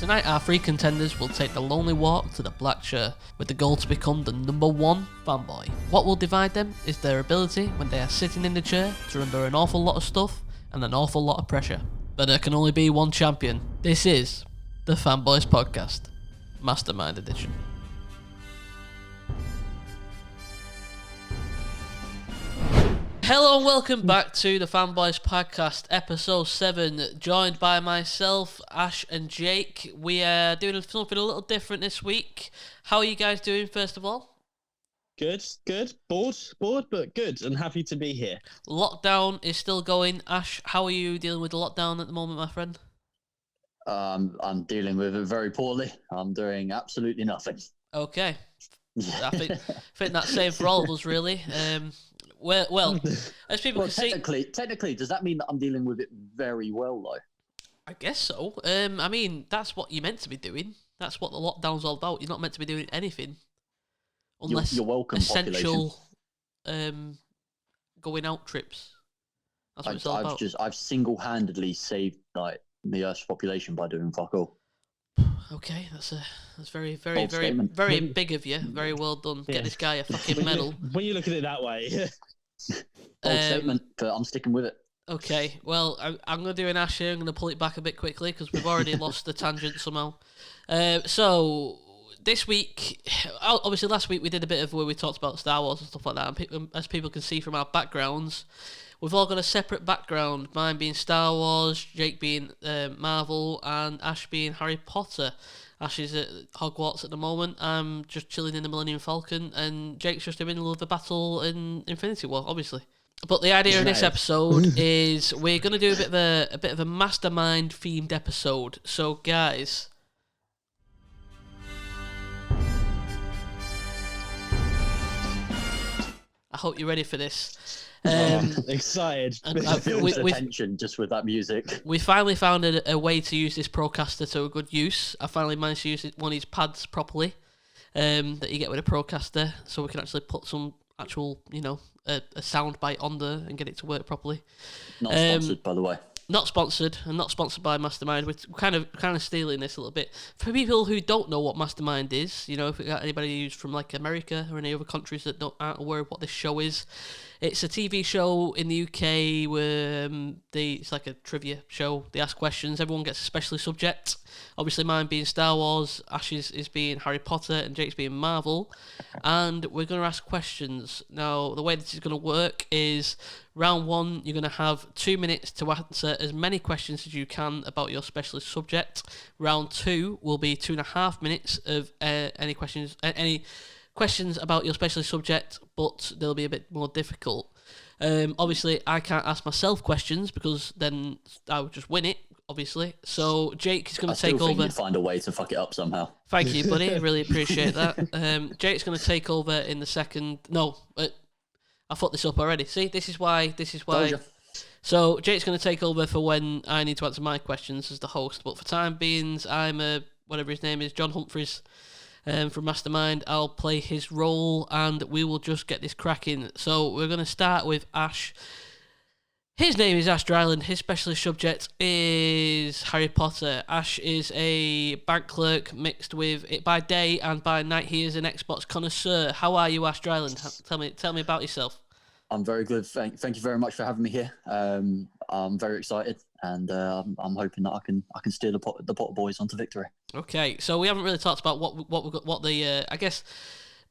Tonight our three contenders will take the lonely walk to the black chair with the goal to become the #1 fanboy. What will divide them is their ability when they are sitting in the chair to remember an awful lot of stuff and an awful lot of pressure. But there can only be one champion. This is the Fanboys podcast, Mastermind edition. Hello and welcome back to the Fanboys podcast, episode 7, joined by myself, Ash and Jake. We are doing something a little different this week. How are you guys doing, first of all? Good. Bored, but good, and happy to be here. Lockdown is still going. Ash, how are you dealing with the lockdown at the moment, my friend? I'm dealing with it very poorly. I'm doing absolutely nothing. Okay. I think that's same for all of us, really. Well, as people can see... Technically, does that mean that I'm dealing with it very well, though? I guess so. I mean, that's what you're meant to be doing. That's what the lockdown's all about. You're not meant to be doing anything. Unless you're welcome, essential going out trips. That's what it's all about. I've single-handedly saved the Earth's population by doing fuck all. Okay, that's very big of you. Very well done. Yeah. Get this guy a fucking medal. When you look at it that way. Bold statement, but I'm sticking with it. Okay, well, I'm going to do an Ash here. I'm going to pull it back a bit quickly because we've already lost the tangent somehow. So, this week, obviously last week we did a bit of where we talked about Star Wars and stuff like that, and as people can see from our backgrounds, we've all got a separate background, mine being Star Wars, Jake being Marvel, and Ash being Harry Potter. Ash is at Hogwarts at the moment, I'm just chilling in the Millennium Falcon, and Jake's just in the middle of the battle in Infinity War, obviously. But the idea of this episode is we're going to do a bit of a Mastermind themed episode. So guys, I hope you're ready for this. Excited. Attention just with that music. We finally found a way to use this Procaster to a good use. I finally managed to use one of these pads properly that you get with a Procaster, so we can actually put some actual, a sound bite on there and get it to work properly. Not sponsored, by the way. Not sponsored, and not sponsored by Mastermind. We're kind of stealing this a little bit. For people who don't know what Mastermind is, if we got anybody who's from like America or any other countries that aren't aware of what this show is, it's a TV show in the UK where it's like a trivia show. They ask questions, everyone gets a specialist subject. Obviously mine being Star Wars, Ash's is being Harry Potter, and Jake's being Marvel. And we're going to ask questions. Now, the way this is going to work is round 1, you're going to have 2 minutes to answer as many questions as you can about your specialist subject. Round 2 will be 2.5 minutes of any questions about your specialist subject, but they'll be a bit more difficult. Obviously, I can't ask myself questions because then I would just win it, obviously. So Jake is going to take over. I think you'd find a way to fuck it up somehow. Thank you, buddy. I really appreciate that. Jake's going to take over in the second. No, I fucked this up already. See, this is why. So Jake's going to take over for when I need to answer my questions as the host. But for time beings, I'm whatever his name is, John Humphreys. From Mastermind, I'll play his role and we will just get this cracking. So we're going to start with Ash. His name is Ash Dryland. His specialist subject is Harry Potter. Ash is a bank clerk mixed with it by day and by night. He is an Xbox connoisseur. How are you, Ash Dryland? Tell me about yourself. I'm very good. Thank you very much for having me here. I'm very excited, and I'm hoping that I can steer the Potter boys onto victory. Okay, so we haven't really talked about what the I guess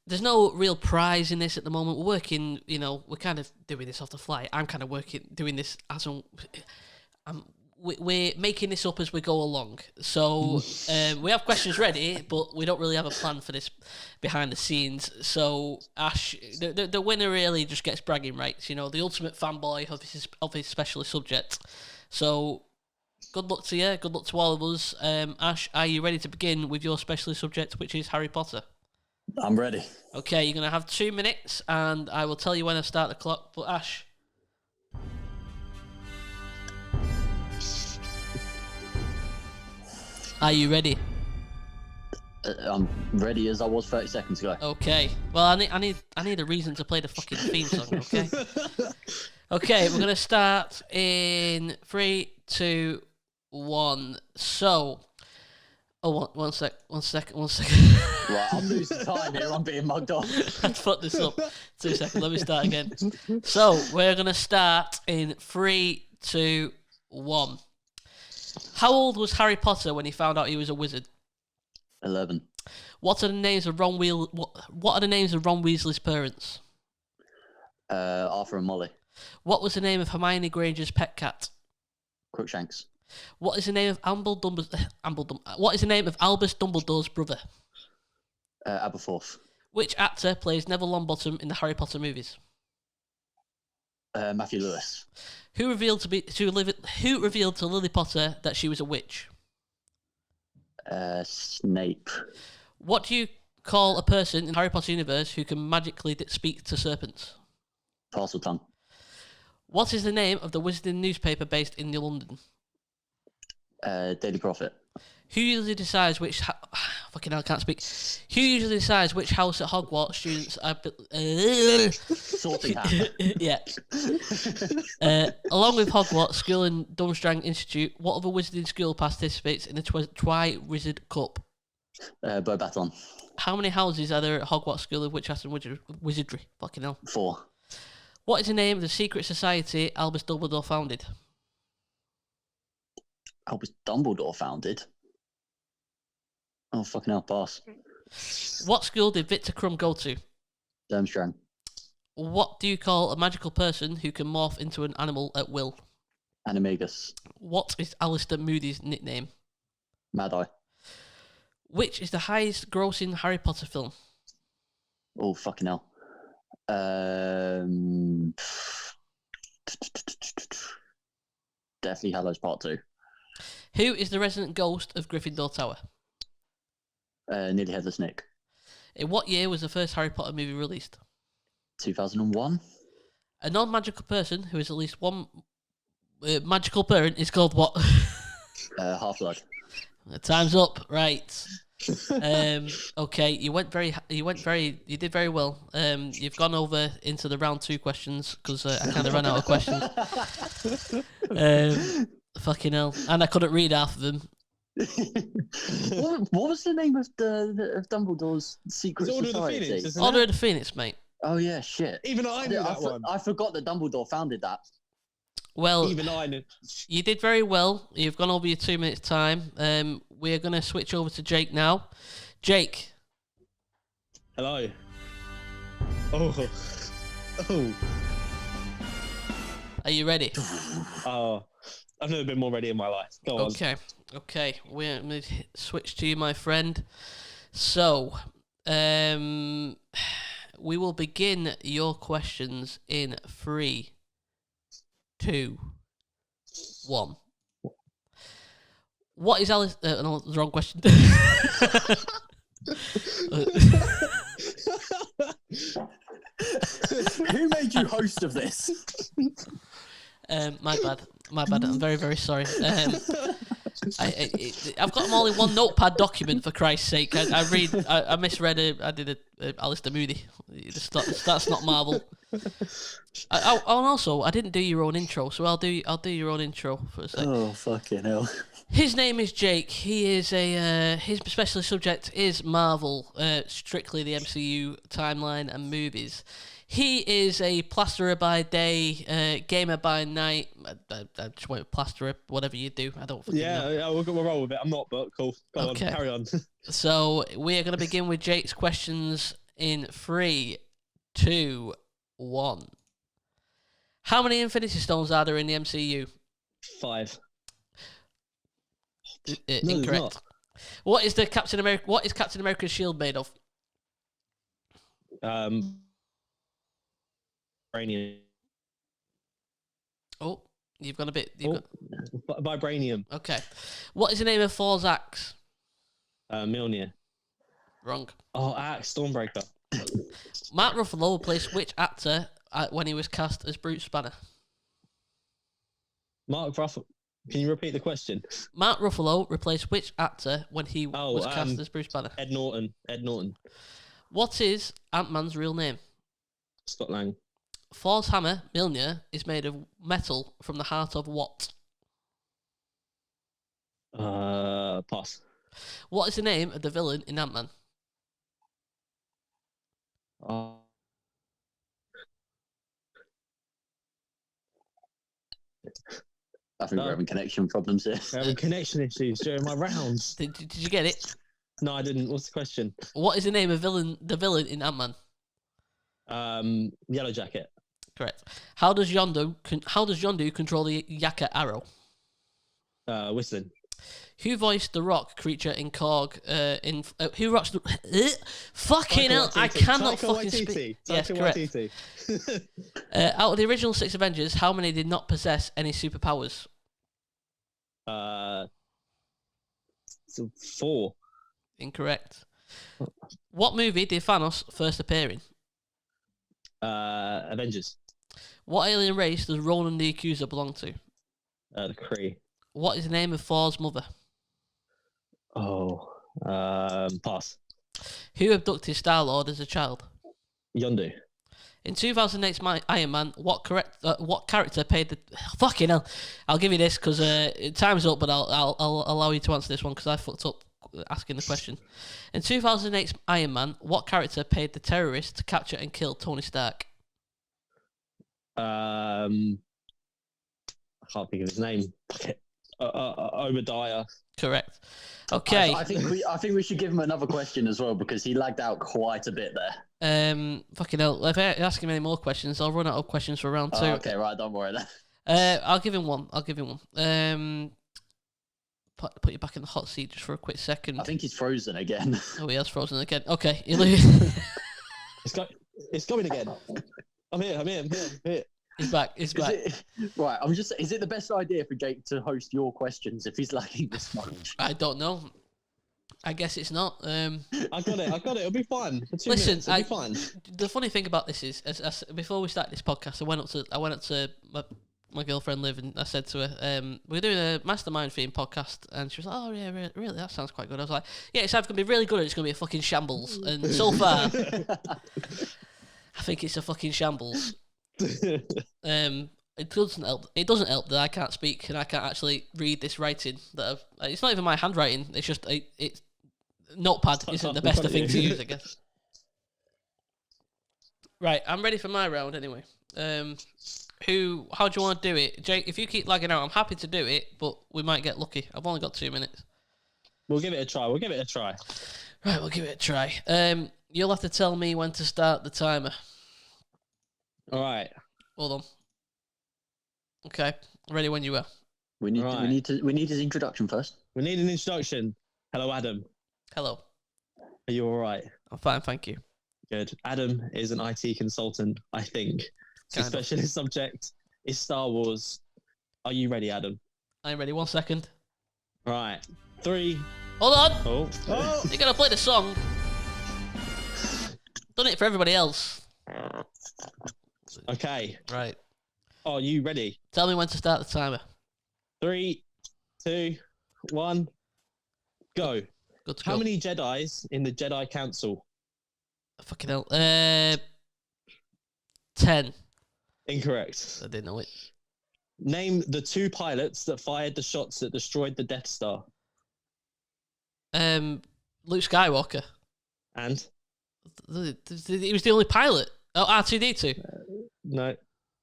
there's no real prize in this at the moment. We're working, we're kind of doing this off the fly. I'm kind of doing this as we're making this up as we go along. So we have questions ready, but we don't really have a plan for this behind the scenes. So Ash, the winner really just gets bragging rights. The ultimate fanboy of his specialist subject. So good luck to you. Good luck to all of us. Ash, are you ready to begin with your specialist subject, which is Harry Potter? I'm ready. Okay, you're going to have 2 minutes, and I will tell you when I start the clock. But Ash... Are you ready? I'm ready as I was 30 seconds ago. Okay. Well, I need a reason to play the fucking theme song. Okay. Okay, we're gonna start in 3, 2, 1. So, Oh, one second. Right, I'm losing time here. I'm being mugged off. I'd fuck this up. 2 seconds. Let me start again. So we're gonna start in 3, 2, 1. How old was Harry Potter when he found out he was a wizard? 11. What are the names of Ron Weasley's parents? Arthur and Molly. What was the name of Hermione Granger's pet cat? Crookshanks. What is the name of What is the name of Albus Dumbledore's brother? Aberforth. Which actor plays Neville Longbottom in the Harry Potter movies? Matthew Lewis. Who revealed to Lily Potter that she was a witch? Snape. What do you call a person in the Harry Potter universe who can magically speak to serpents? Parseltongue. What is the name of the wizarding newspaper based in London? Daily Prophet. Who usually decides which fucking hell, I can't speak. Who usually decides which house at Hogwarts students are? Sorting hat. Yeah. Along with Hogwarts School and Durmstrang Institute, what other wizarding school participates in the Tri-Wizard Cup? Beauxbaton. How many houses are there at Hogwarts School of Witchcraft and Wizardry? Fucking hell. 4. What is the name of the secret society Albus Dumbledore founded? Albus Dumbledore founded. Oh, fucking hell, pass. What school did Victor Crumb go to? Durmstrang. What do you call a magical person who can morph into an animal at will? Animagus. What is Alistair Moody's nickname? Mad Eye. Which is the highest grossing Harry Potter film? Oh, fucking hell. Deathly Hallows Part 2. Who is the resident ghost of Gryffindor Tower? Nearly Headless Nick. In what year was the first Harry Potter movie released? 2001. A non-magical person who is at least one magical parent is called what? Half-Blood. Time's up. Right. Okay, you did very well. You've gone over into the round 2 questions because I kind of ran out of questions. Fucking hell, and I couldn't read half of them. What was the name of of Dumbledore's secret It's Order of the society? Phoenix, isn't Order it? of the Phoenix, mate. Oh yeah, shit. Even I knew that one. I forgot that Dumbledore founded that. Well, Even I knew. you did very well. You've gone over your 2 minutes time. We're gonna switch over to Jake now. Jake. Hello. Oh. Oh. Are you ready? Oh. I've never been more ready in my life. Go on. Okay. We're gonna switch to you, my friend. So, we will begin your questions in 3, 2, 1. What is Alice? No, the wrong question. Who made you host of this? My bad. I'm very, very sorry. I've got them all in one notepad document, for Christ's sake. I misread it. I did a Alistair Moody. That's not Marvel. And also, I didn't do your own intro, so I'll do your own intro for a sec. Oh, fucking hell. His name is Jake. He is his specialist subject is Marvel, strictly the MCU timeline and movies. He is a plasterer by day, gamer by night. I just went with plasterer, whatever you do. I don't fucking know. Yeah, we'll roll with it. I'm not, but cool. Go Okay. on, carry on. So we are going to begin with Jake's questions in 3, 2, 1. How many Infinity Stones are there in the MCU? 5. Incorrect. What is Captain America's shield made of? Vibranium. Oh, you've gone a bit. Vibranium. Okay. What is the name of Thor's axe? Mjolnir. Wrong. Oh, Axe, Stormbreaker. Mark Ruffalo replaced which actor when he was cast as Bruce Banner? Mark Ruffalo. Can you repeat the question? Mark Ruffalo replaced which actor when he was cast as Bruce Banner? Ed Norton. What is Ant-Man's real name? Scott Lang. Thor's hammer, Mjolnir, is made of metal from the heart of what? Pass. What is the name of the villain in Ant-Man? Uh, I think we're having connection problems here. we're having connection issues during my rounds. Did you get it? No, I didn't. What's the question? What is the name of the villain in Ant-Man? Yellow Jacket. Correct. How does Yondu control the Yaka arrow? Whistling. Who voiced the rock creature in Korg? Who rocks the... fucking hell, I cannot fucking speak. Yes, correct. Out of the original 6 Avengers, how many did not possess any superpowers? 4. Incorrect. What movie did Thanos first appear in? Avengers. What alien race does Ronan the Accuser belong to? The Kree. What is the name of Thor's mother? Oh, pass. Who abducted Star-Lord as a child? Yondu. In 2008's Iron Man, what character paid the... Fucking hell. I'll give you this because time's up, but I'll allow you to answer this one because I fucked up asking the question. In 2008's Iron Man, what character paid the terrorists to capture and kill Tony Stark? I can't think of his name. Obadiah. Correct. Okay. I think we should give him another question as well because he lagged out quite a bit there. Fucking hell. If I ask him any more questions, I'll run out of questions for round 2. Okay, right. Don't worry then. I'll give him one. Put you back in the hot seat just for a quick second. I think he's frozen again. Oh, he has frozen again. Okay. It's going again. I'm here. He's back. Is it the best idea for Jake to host your questions if he's lagging this much? I don't know. I guess it's not. I got it. It'll be fine. Listen, it'll be fine. The funny thing about this is, before we start this podcast, I went up to my girlfriend Liv, and I said to her, "We're doing a Mastermind theme podcast," and she was like, "Oh yeah, really? That sounds quite good." I was like, "Yeah, it's either gonna be really good or it's gonna be a fucking shambles." And so far, I think it's a fucking shambles. It doesn't help. It doesn't help that I can't speak and I can't actually read this writing. It's not even my handwriting. It's just it's notepad isn't the best thing to use, I guess. Right, I'm ready for my round anyway. How do you want to do it, Jake? If you keep lagging out, I'm happy to do it, but we might get lucky. I've only got 2 minutes. We'll give it a try. Right, we'll give it a try. You'll have to tell me when to start the timer. All right. Hold on. Okay, ready when you are. We need his introduction first. We need an introduction. Hello, Adam. Hello. Are you all right? I'm fine, thank you. Good. Adam is an IT consultant, I think. His specialist subject is Star Wars. Are you ready, Adam? I'm ready. 1 second. All right. 3. Hold on. Oh. You gotta play the song. Done it for everybody else. Okay. Right. Are you ready? Tell me when to start the timer. 3, 2, 1, go. Good to How go. many Jedis in the Jedi Council? Fucking hell. 10. Incorrect. I didn't know it. Name the 2 pilots that fired the shots that destroyed the Death Star. Luke Skywalker. And? He was the only pilot. Oh, R2-D2. No.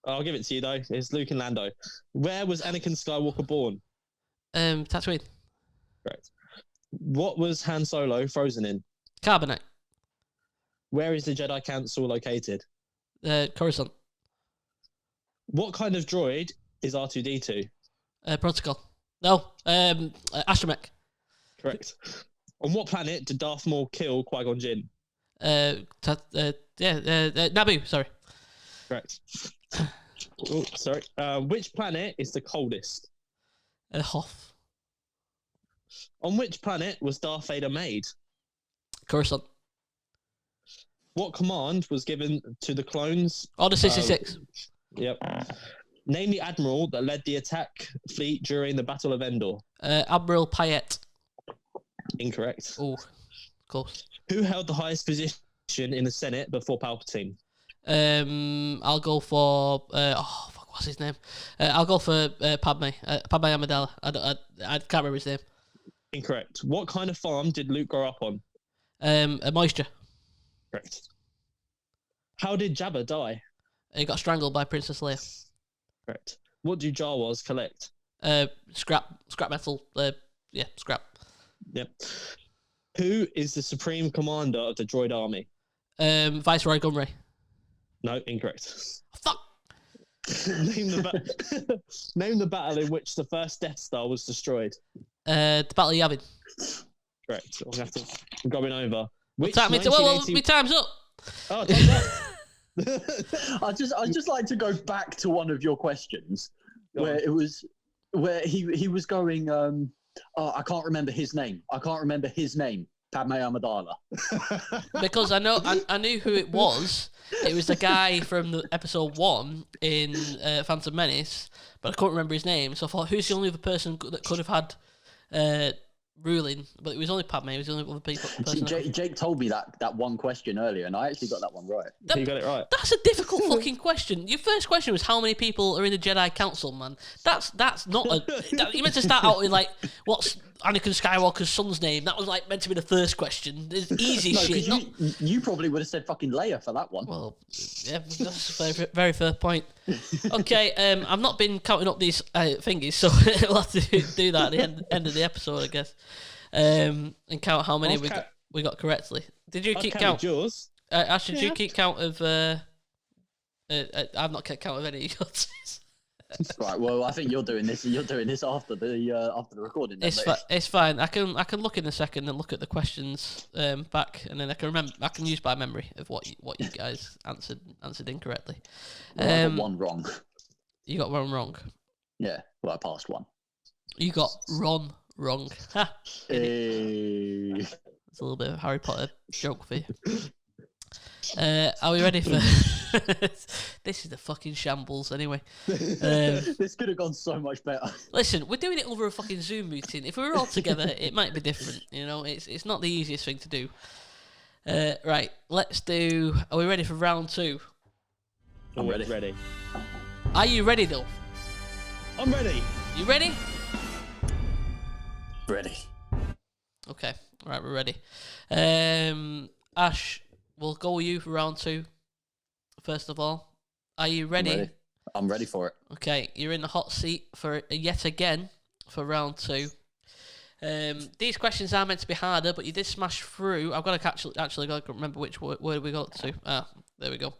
I'll give it to you, though. It's Luke and Lando. Where was Anakin Skywalker born? Tatooine. Correct. What was Han Solo frozen in? Carbonite. Where is the Jedi Council located? Coruscant. What kind of droid is R2-D2? Protocol. No. Astromech. Correct. On what planet did Darth Maul kill Qui-Gon Jinn? Naboo, sorry. Correct. Oh, sorry. Which planet is the coldest? Hoth. On which planet was Darth Vader made? Coruscant. What command was given to the clones? Order 66. Yep. Name the admiral that led the attack fleet during the Battle of Endor. Admiral Payette. Incorrect. Oh, close. Who held the highest position in the Senate before Palpatine? I'll go for what's his name? I'll go for Padme Amidala. I can't remember his name. Incorrect. What kind of farm did Luke grow up on? A moisture. Correct. How did Jabba die? He got strangled by Princess Leia. Correct. What do Jawas collect? Scrap metal. Scrap. Yep. Who is the supreme commander of the droid army? Viceroy Gunray. No, incorrect. Fuck. Name the battle in which the first Death Star was destroyed. The Battle of Yavin. Correct. I'm going over. My time's up. Oh, time's up. I just like to go back to one of your questions where he was going. I can't remember his name. Padme Amidala. Because I knew who it was. It was the guy from the episode 1 in Phantom Menace, but I couldn't remember his name. So I thought, who's the only other person that could have had ruling? But it was only Padme. It was the only other person. Jake told me that one question earlier, and I actually got that one right. You got it right. That's a difficult fucking question. Your first question was how many people are in the Jedi Council, man. That's not a. You meant to start out with like, what's Anakin Skywalker's son's name? That was like meant to be the first question. It's easy shit. You probably would have said fucking Leia for that one. Well, yeah, that's a very, very fair point. Okay, I've not been counting up these thingies, so we'll have to do that at the end of the episode, I guess, and count how many we got correctly. Did you keep count? Yours. Ash, did you keep count of? I've not kept count of any of yours. Right. Well, I think you're doing this. You're doing this after the recording. It's fine. I can look in a second and look at the questions back, and then I can remember. I can use by memory of what you guys answered incorrectly. Well, I got one wrong. You got one wrong. Yeah. Well, I passed one. You got Ron wrong. Ha. Hey. It's a little bit of a Harry Potter joke for you. Are we ready for this? Is the fucking shambles anyway. This could have gone so much better. Listen, we're doing it over a fucking Zoom meeting. If we were all together, it might be different. You know, it's not the easiest thing to do. Right, let's do. Are we ready for round 2? I'm ready. Ready. Are you ready though? I'm ready. You ready? Ready. Okay. All right, we're ready. Ash, we'll go with you for round 2. First of all, are you ready? I'm ready for it. Okay, you're in the hot seat for yet again for round 2. These questions are meant to be harder, but you did smash through. I've got to actually got to remember which word we got to. Ah, there we go.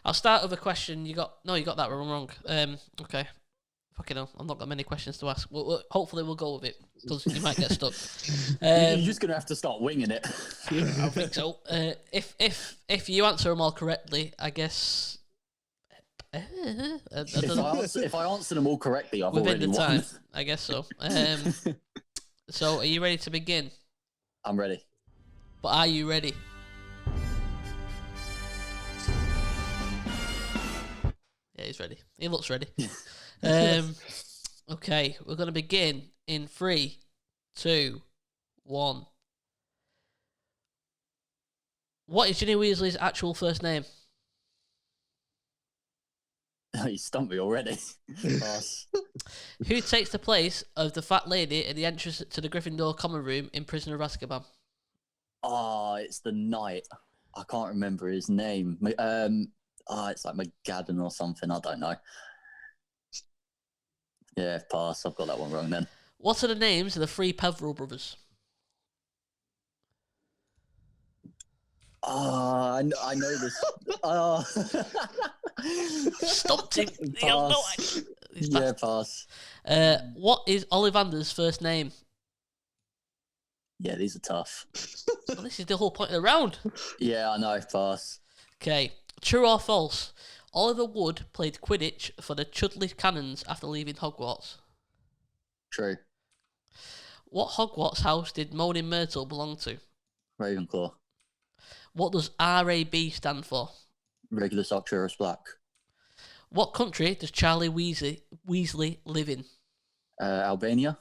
I'll start with a question. You got that wrong. Okay. Fucking hell, I've not got many questions to ask. Hopefully we'll go with it, because you might get stuck. You're just going to have to start winging it. I think so. If you answer them all correctly, I guess... If I answer them all correctly, I've within already the won. time, I guess so. So, are you ready to begin? I'm ready. But are you ready? Yeah, he's ready. He looks ready. Okay, we're going to begin in 3, 2, 1. What is Ginny Weasley's actual first name? You stumped me already. Who takes the place of the fat lady at the entrance to the Gryffindor common room in Prisoner of Azkaban? Oh, it's the knight. I can't remember his name. It's like McGadden or something. I don't know. Yeah, pass. I've got that one wrong then. What are the names of the 3 Peveril brothers? I know this. Stumped him. Pass. Yeah, pass. What is Ollivander's first name? Yeah, these are tough. Well, this is the whole point of the round. Yeah, I know. Pass. Okay, true or false? Oliver Wood played Quidditch for the Chudley Cannons after leaving Hogwarts. True. What Hogwarts house did Moaning Myrtle belong to? Ravenclaw. What does RAB stand for? Regulus Arcturus Black. What country does Charlie Weasley live in? Albania.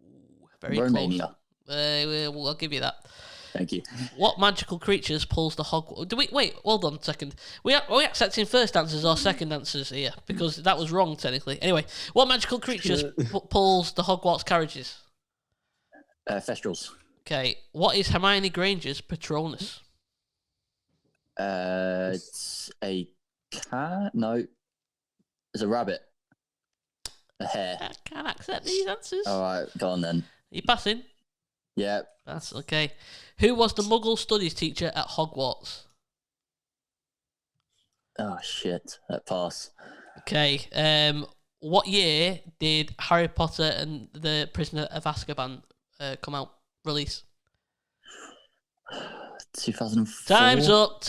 Ooh, very Romania. close. I'll give you that. Thank you. What magical creatures pulls the Hogwarts... Wait, hold on a second. Are we accepting first answers or second answers here? Because that was wrong, technically. Anyway, what magical creatures pulls the Hogwarts carriages? Thestrals. Okay, what is Hermione Granger's Patronus? It's a cat. No, it's a rabbit. A hare. I can't accept these answers. All right, go on then. Are you passing? Yeah. That's okay. Who was the Muggle studies teacher at Hogwarts? Oh shit, that pass. Okay. What year did Harry Potter and the Prisoner of Azkaban come out? Release. 2004. Time's up.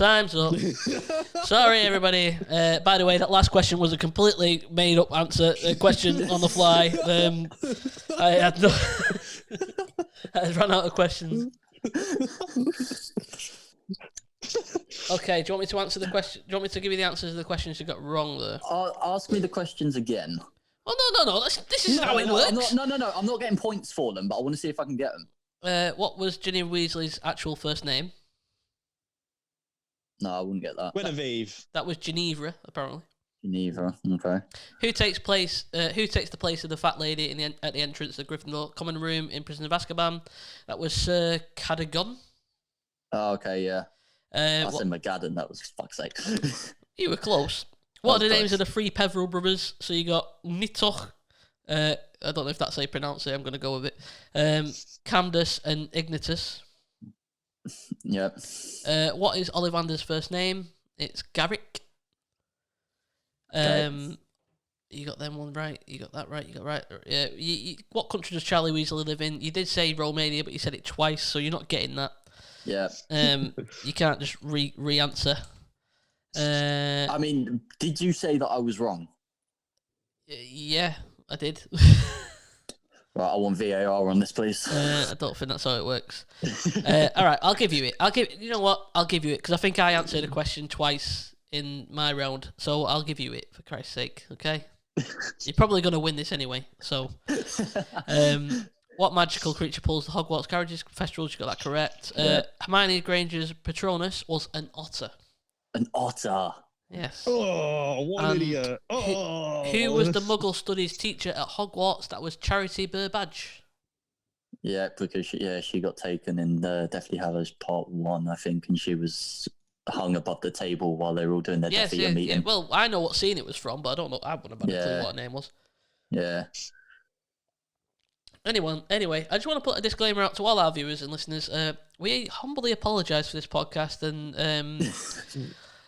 Sorry, everybody. By the way, that last question was a completely made-up answer. Question on the fly. I had no. I ran out of questions. Okay, do you want me to answer the question? Do you want me to give you the answers to the questions you got wrong there? Ask me the questions again. Oh no! This is how it works. No. I'm not getting points for them, but I want to see if I can get them. What was Ginny Weasley's actual first name? No, I wouldn't get that. Genevieve. That was Genevra, apparently. Geneva. Okay. Who takes the place of the fat lady at the entrance of the Gryffindor common room in Prison of Azkaban? That was Sir Cadogan. Oh, okay, yeah. I said McGadden. That was fuck's sake. You were close. What are the names of the three Peveril brothers? So you got Nitoch. I don't know if that's how you pronounce it. I'm going to go with it. Candace and Ignitus. Yep. What is Ollivander's first name? It's Garrick. You got them one right. You got that right. You got right. Yeah. What country does Charlie Weasley live in? You did say Romania, but you said it twice, so you're not getting that. Yeah. You can't just re-answer. I mean, did you say that I was wrong? Yeah, I did. Right, I want VAR on this, please. I don't think that's how it works. All right, I'll give you it. You know what? I'll give you it because I think I answered a question twice in my round, so I'll give you it for Christ's sake. Okay? You're probably going to win this anyway. So, what magical creature pulls the Hogwarts carriages? Thestrals, you got that correct. Hermione Granger's Patronus was an otter. An otter. Yes. Oh, what an idiot. Oh. Who was the Muggle studies teacher at Hogwarts? That was Charity Burbage. Yeah, because she got taken in Deathly Hallows Part 1, I think, and she was hung above the table while they were all doing their Death Eater meeting. Yeah. Well, I know what scene it was from, but I don't know. I wouldn't have had a clue what her name was. Yeah. Anyway, I just want to put a disclaimer out to all our viewers and listeners. We humbly apologise for this podcast and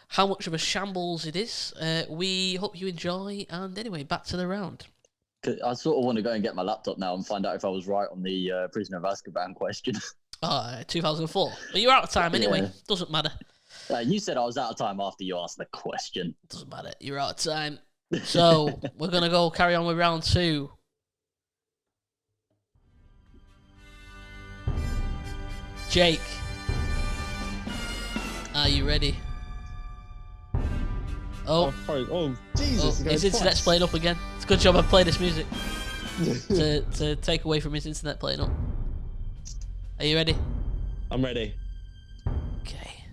how much of a shambles it is. We hope you enjoy. And anyway, back to the round. I sort of want to go and get my laptop now and find out if I was right on the Prisoner of Azkaban question. 2004. But you're out of time anyway. Yeah. Doesn't matter. You said I was out of time after you asked the question. Doesn't matter. You're out of time. So we're going to go carry on with round 2. Jake, are you ready? Oh, Jesus! His internet's playing up again. It's a good job I played this music to take away from his internet playing up. Are you ready? I'm ready. Okay.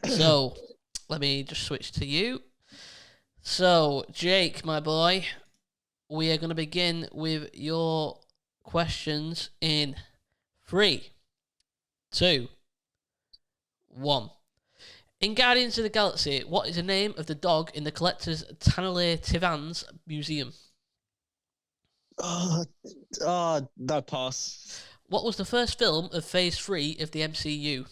So, let me just switch to you. So, Jake, my boy, we are going to begin with your questions in 3, 2, 1. In Guardians of the Galaxy, what is the name of the dog in the collector's Tanale Tivans Museum? That pass. What was the first film of Phase 3 of the MCU?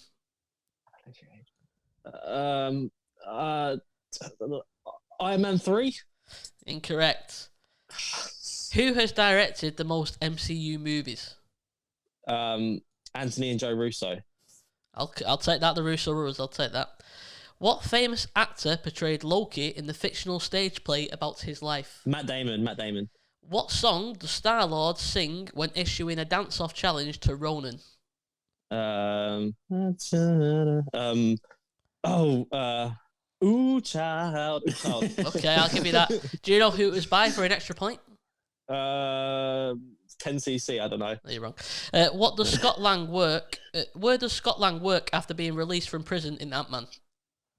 Iron Man 3? Incorrect. Who has directed the most MCU movies? Anthony and Joe Russo. I'll take that. The Russo brothers. I'll take that. What famous actor portrayed Loki in the fictional stage play about his life? Matt Damon. What song does Star-Lord sing when issuing a dance-off challenge to Ronan? Ooh, child. Okay, I'll give you that. Do you know who it was by for an extra point? 10cc, I don't know. No, you're wrong. What does Scott Lang work? Where does Scott Lang work after being released from prison in Ant-Man?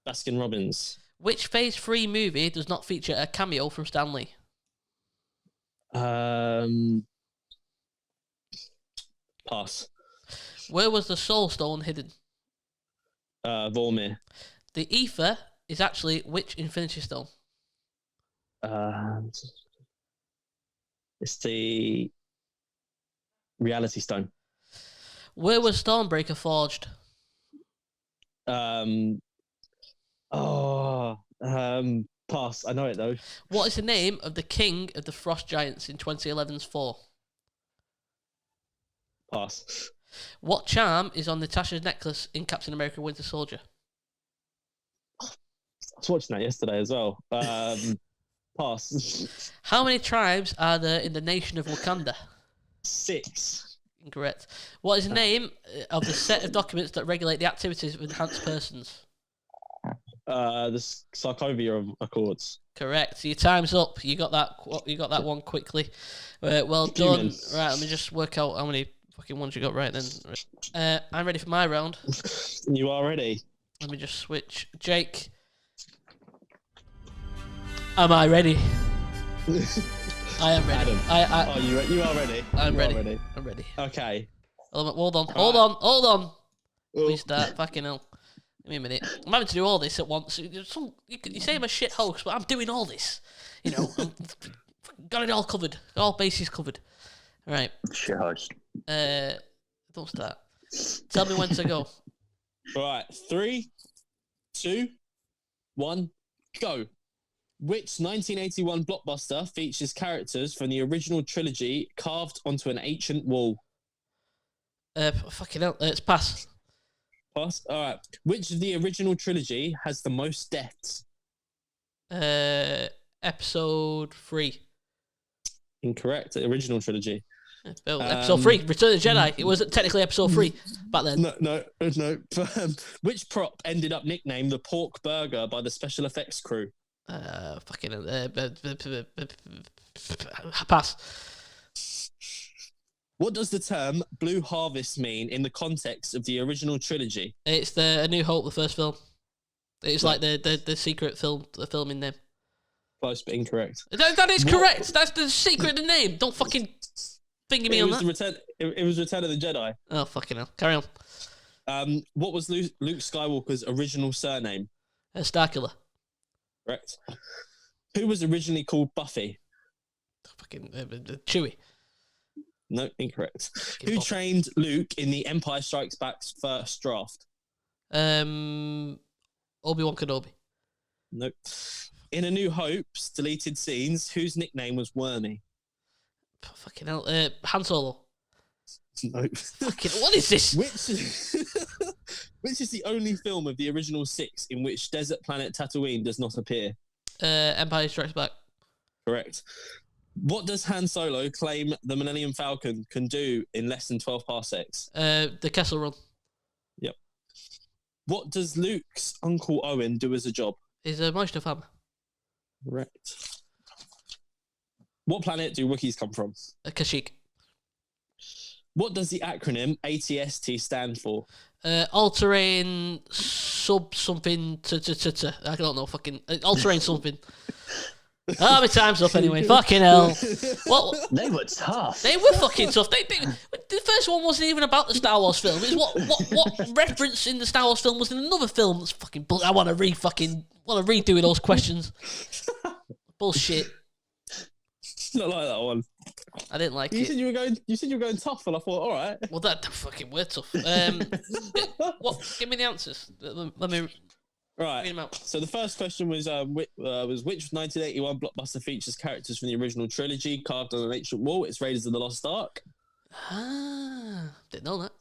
Baskin Robbins. Which Phase 3 movie does not feature a cameo from Stan Lee? Pass. Where was the Soul Stone hidden? Vormir. The Ether is actually which Infinity Stone? It's the Reality Stone. Where was Stormbreaker forged? Pass. I know it though. What is the name of the king of the Frost Giants in 2011's 4? Pass. What charm is on Natasha's necklace in Captain America Winter Soldier? I was watching that yesterday as well. Pass. How many tribes are there in the nation of Wakanda? 6. Incorrect. What is the name of the set of documents that regulate the activities of enhanced persons? The Sokovia Accords. Correct. So your time's up. You got that. You got that one quickly. Well done. Humans. Right. Let me just work out how many fucking ones you got right then. I'm ready for my round. You are ready. Let me just switch. Jake, am I ready? I am ready. Adam. You are ready. I'm You ready. Are ready. I'm ready. Okay. Hold on. Oh. Please start. Fucking hell. Give me a minute. I'm having to do all this at once. You say I'm a shit host, but I'm doing all this. You know, got it all covered. All bases covered. All right. Shit host. Don't start. Tell me when to go. All right. 3, 2, 1, go. Which 1981 blockbuster features characters from the original trilogy carved onto an ancient wall? Fucking hell. It's pass. Pass. All right. Which of the original trilogy has the most deaths? Episode 3. Incorrect. The original trilogy. Episode 3. Return of the Jedi. It wasn't technically episode 3 back then. No. Which prop ended up nicknamed the Pork Burger by the special effects crew? Fucking pass. What does the term Blue Harvest mean in the context of the original trilogy? It's the A New Hope, the first film. It's like the secret film, the filming name. Close but incorrect. That is correct. That's the secret of the name. Don't fucking finger me on that. It was Return of the Jedi. Oh, fucking hell. Carry on. What was Luke Skywalker's original surname? Starkiller. Correct. Who was originally called Buffy? Fucking Chewie. No, incorrect. Fucking Who Buffy. trained Luke in the Empire Strikes Back's first draft? Obi-Wan Kenobi. Nope. In A New Hope's deleted scenes, whose nickname was Wormy? Fucking hell. Han Solo. Nope. Fucking what is this? Which is the only film of the original 6 in which desert planet Tatooine does not appear? Empire Strikes Back. Correct. What does Han Solo claim the Millennium Falcon can do in less than 12 parsecs? The Kessel Run. Yep. What does Luke's Uncle Owen do as a job? Is a moisture farm. Correct. What planet do Wookiees come from? Kashyyyk. What does the acronym ATST stand for? All-terrain sub something I don't know, fucking all-terrain something. My time's up anyway. Fucking hell. What? They were tough. They were fucking tough. The first one wasn't even about the Star Wars film. It's what reference in the Star Wars film was in another film. That's fucking I want to redo those questions. Bullshit. Not like that one. I didn't like You it. said you were going tough, and I thought, all right. Well, that fucking were tough. Give me the answers. Let me read Right. them out. So the first question was which 1981 blockbuster features characters from the original trilogy carved on an ancient wall? It's Raiders of the Lost Ark. Didn't know that.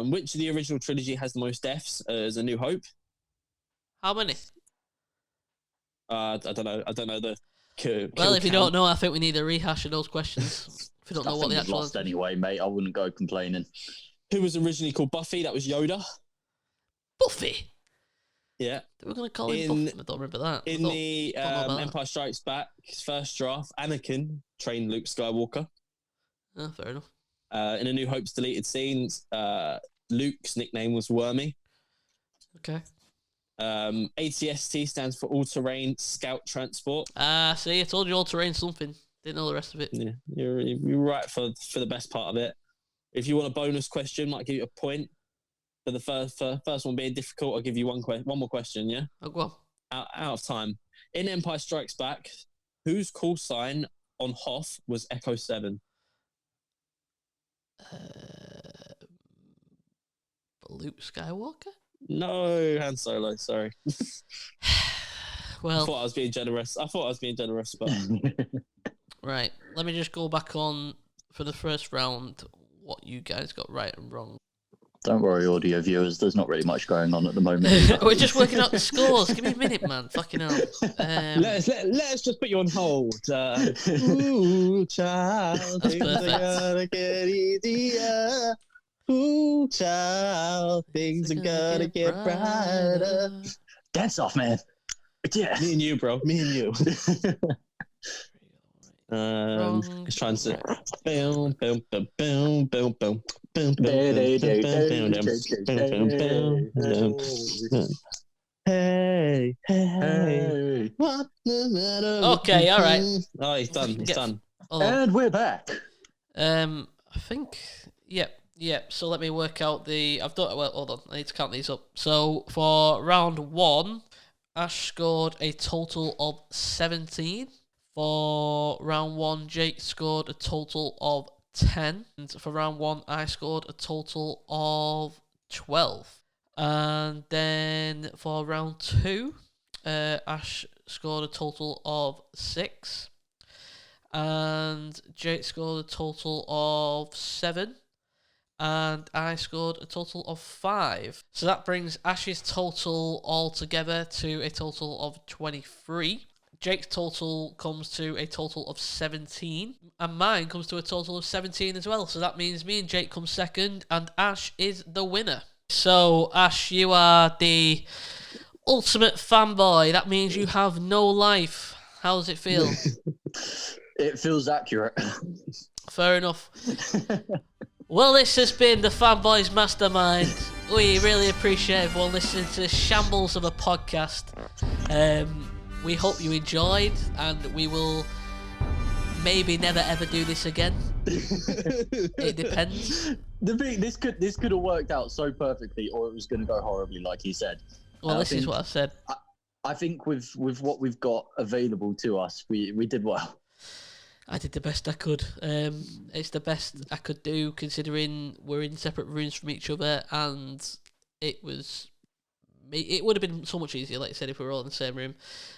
Which of the original trilogy has the most deaths? As A New Hope. How many? I don't know. I don't know the. Well, if you don't know, I think we need a rehash of those questions. If you don't know what the actual lost anyway, mate. I wouldn't go complaining. Who was originally called Buffy? That was Yoda. Buffy. Yeah. They were going to call him Buffy. I don't remember that. In the Empire Strikes Back, his first draft, Anakin trained Luke Skywalker. Oh, fair enough. In A New Hope's deleted scenes, Luke's nickname was Wormy. Okay. ATST stands for All-Terrain Scout Transport. See, I told you all-terrain something. Didn't know the rest of it. Yeah, you're right for the best part of it. If you want a bonus question, might give you a point. For the first one being difficult, I'll give you one more question, yeah? Oh, go on. Out of time. In Empire Strikes Back, whose call sign on Hoth was Echo 7? Luke Skywalker? No, Han Solo, sorry. Well, I thought I was being generous, but... Right, let me just go back on for the first round what you guys got right and wrong. Don't worry, audio viewers. There's not really much going on at the moment. We're just working out the scores. Give me a minute, man. Fucking hell. Let us just put you on hold. Ooh, child, That's things perfect. are gonna get easier. Ooh, child, things are gonna get brighter. Dance off, man. Yeah. Me and you, bro. Me and you. Wrong. Just trying to. Boom, boom, boom, boom, boom, boom. Boom, boom, Hey, hey, what the matter? Okay, all right. Oh, he's done. He's done. And we're back. I think, yep. So let me work out I've done. Well, hold on. I need to count these up. So for round 1, Ash scored a total of 17. For round 1, Jake scored a total of 10. And for round 1, I scored a total of 12. And then for round 2, Ash scored a total of 6. And Jake scored a total of 7. And I scored a total of 5. So that brings Ash's total altogether to a total of 23. Jake's total comes to a total of 17, and mine comes to a total of 17 as well. So that means me and Jake come second, and Ash is the winner. So, Ash, you are the ultimate fanboy. That means you have no life. How does it feel? It feels accurate. Fair enough. Well, this has been the Fanboys Mastermind. We really appreciate everyone listening to this shambles of a podcast. We hope you enjoyed, and we will maybe never ever do this again. It depends. This could have worked out so perfectly, or it was going to go horribly, like he said. Well, this is what I said. I think with what we've got available to us, we did well. I did the best I could. It's the best I could do, considering we're in separate rooms from each other, and it would have been so much easier, like I said, if we were all in the same room.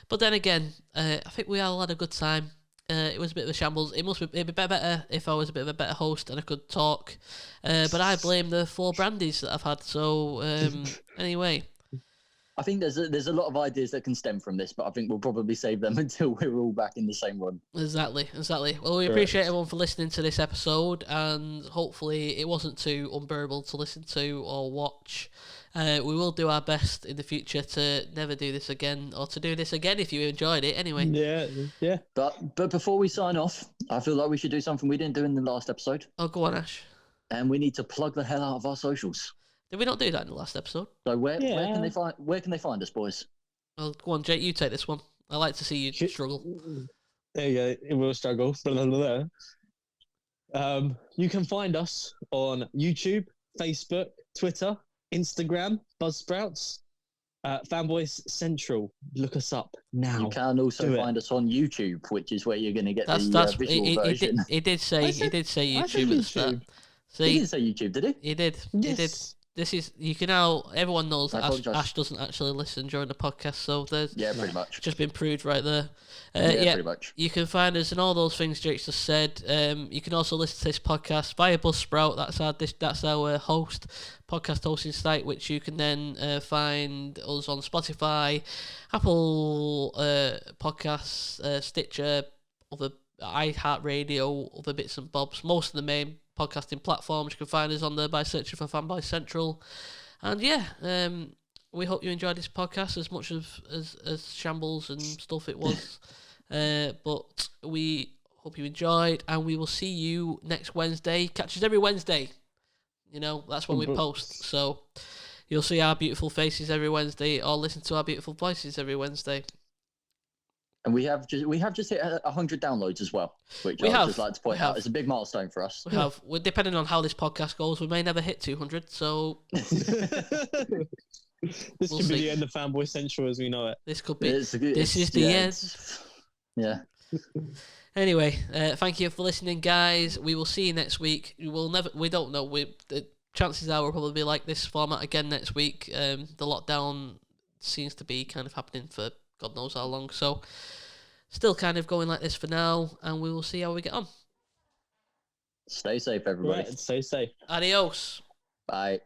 But then again, I think we all had a good time. It was a bit of a shambles. It'd be better if I was a bit of a better host and I could talk. But I blame the 4 brandies that I've had. So anyway, I think there's a lot of ideas that can stem from this, but I think we'll probably save them until we're all back in the same room. Exactly. Well, we appreciate everyone for listening to this episode, and hopefully it wasn't too unbearable to listen to or watch. We will do our best in the future to never do this again, or to do this again if you enjoyed it anyway. Yeah. But before we sign off, I feel like we should do something we didn't do in the last episode. Oh, go on, Ash. And we need to plug the hell out of our socials. Did we not do that in the last episode? So where can they find us, boys? Well, go on, Jake, you take this one. I like to see you struggle. There you go. It will struggle. You can find us on YouTube, Facebook, Twitter, Instagram, Buzzsprouts, Fanboys Central. Look us up now. You can also find us on YouTube, which is where you're going to get the visual version. He did say YouTube at the start. He didn't say YouTube, did he? He did. Yes. He did. This is, you can now, everyone knows I that apologise. Ash doesn't actually listen during the podcast, so there's Pretty much. just been proved right there. Pretty much. You can find us in all those things Jake's just said. You can also listen to this podcast via Buzzsprout. That's our podcast hosting site, which you can then find us on Spotify, Apple Podcasts, Stitcher, other iHeartRadio, other bits and bobs. Most of the main podcasting platforms. You can find us on there by searching for Fanboy Central. And we hope you enjoyed this podcast as much as shambles and stuff it was. But we hope you enjoyed, and we will see you next Wednesday. Catch us every Wednesday. You know, that's when we post. So you'll see our beautiful faces every Wednesday, or listen to our beautiful voices every Wednesday. And we have just hit 100 downloads as well, which We I'd have. just like to point out. It's a big milestone for us. We have, depending on how this podcast goes, we may never hit 200. So This We'll could be see. the end of Fanboy Central as we know it. this could be. This is the end. Yeah. Anyway, thank you for listening, guys. We will see you next week. We don't know. The chances are we'll probably be like this format again next week. The lockdown seems to be kind of happening for God knows how long. So, still kind of going like this for now, and we will see how we get on. Stay safe, everybody. Right, stay safe. Adios. Bye.